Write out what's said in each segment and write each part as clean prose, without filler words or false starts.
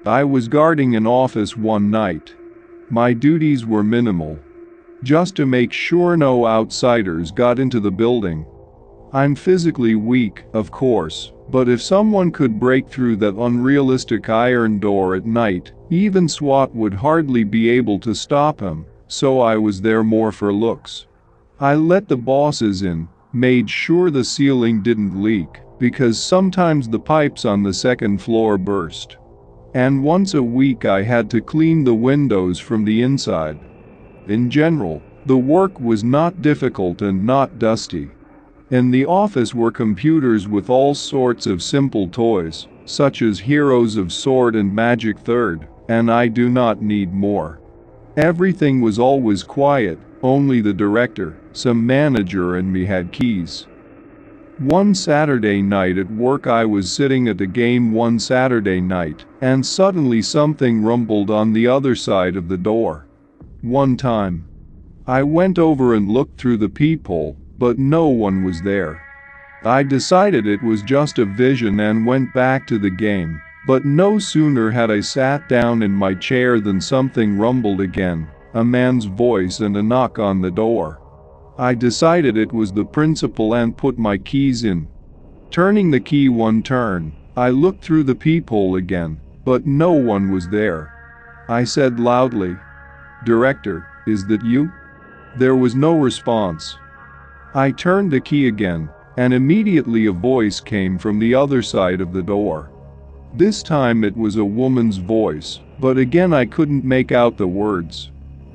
I was guarding an office one night. My duties were minimal. Just to make sure no outsiders got into the building. I'm physically weak, of course, but if someone could break through that unrealistic iron door at night, even SWAT would hardly be able to stop him, so I was there more for looks. I let the bosses in, made sure the ceiling didn't leak, because sometimes the pipes on the second floor burst. And once a week I had to clean the windows from the inside. In general, the work was not difficult and not dusty. In the office were computers with all sorts of simple toys, such as Heroes of Sword and Magic Third, and I do not need more. Everything was always quiet, only the director, some manager and me had keys. One Saturday night at work I was sitting at a game one Saturday night, and suddenly something rumbled on the other side of the door. One time. I went over and looked through the peephole, but no one was there. I decided it was just a vision and went back to the game, but no sooner had I sat down in my chair than something rumbled again, a man's voice and a knock on the door. I decided it was the principal and put my keys in. Turning the key one turn, I looked through the peephole again, but no one was there. I said loudly, "Director, is that you?" There was no response. I turned the key again, and immediately a voice came from the other side of the door. This time it was a woman's voice, but again I couldn't make out the words.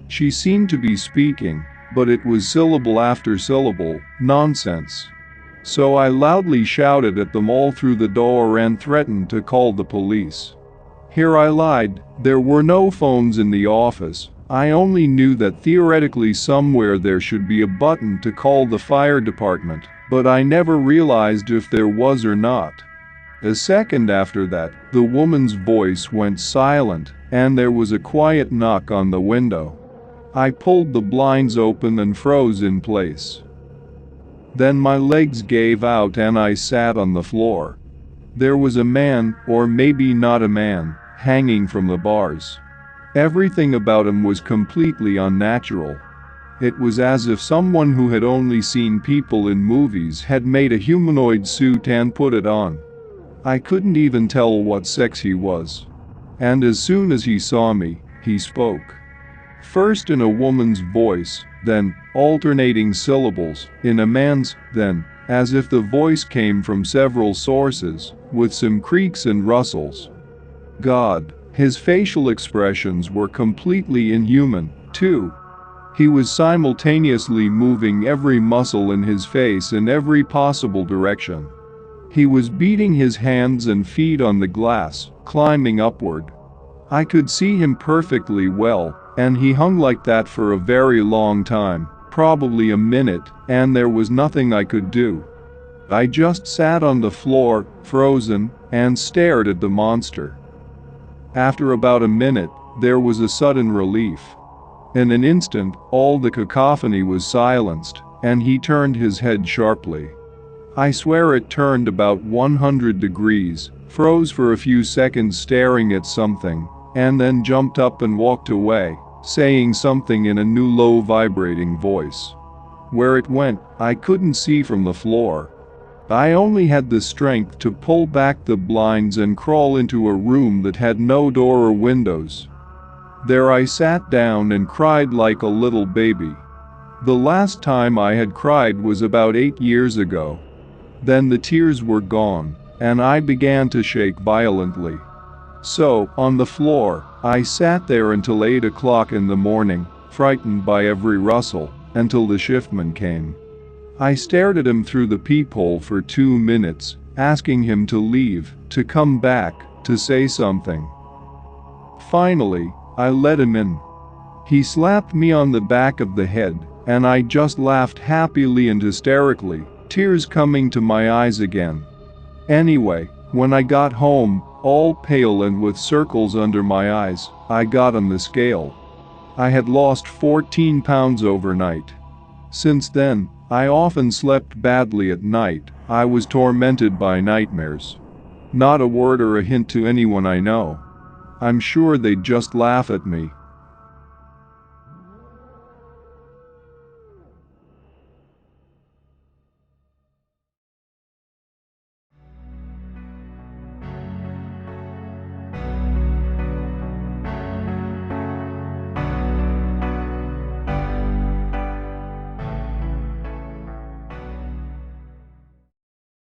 She seemed to be speaking, but it was syllable after syllable, nonsense. So I loudly shouted at them all through the door and threatened to call the police. Here I lied, there were no phones in the office. I only knew that theoretically somewhere there should be a button to call the fire department, but I never realized if there was or not. A second after that, the woman's voice went silent, and there was a quiet knock on the window. I pulled the blinds open and froze in place. Then my legs gave out and I sat on the floor. There was a man, or maybe not a man, hanging from the bars. Everything about him was completely unnatural. It was as if someone who had only seen people in movies had made a humanoid suit and put it on. I couldn't even tell what sex he was. And as soon as he saw me, he spoke. First in a woman's voice, then, alternating syllables, in a man's, then, as if the voice came from several sources, with some creaks and rustles. God, his facial expressions were completely inhuman, too. He was simultaneously moving every muscle in his face in every possible direction. He was beating his hands and feet on the glass, climbing upward. I could see him perfectly well, and he hung like that for a very long time, probably a minute, and there was nothing I could do. I just sat on the floor, frozen, and stared at the monster. After about a minute, there was a sudden relief. In an instant, all the cacophony was silenced, and he turned his head sharply. I swear it turned about 100 degrees, froze for a few seconds staring at something, and then jumped up and walked away, saying something in a new low vibrating voice. Where it went, I couldn't see from the floor. I only had the strength to pull back the blinds and crawl into a room that had no door or windows. There I sat down and cried like a little baby. The last time I had cried was about 8 years ago. Then the tears were gone, and I began to shake violently. So, on the floor, I sat there until 8 o'clock in the morning, frightened by every rustle, until the shiftman came. I stared at him through the peephole for 2 minutes, asking him to leave, to come back, to say something. Finally, I let him in. He slapped me on the back of the head, and I just laughed happily and hysterically, tears coming to my eyes again. Anyway, when I got home, all pale and with circles under my eyes, I got on the scale. I had lost 14 pounds overnight. Since then, I often slept badly at night. I was tormented by nightmares. Not a word or a hint to anyone I know. I'm sure they'd just laugh at me.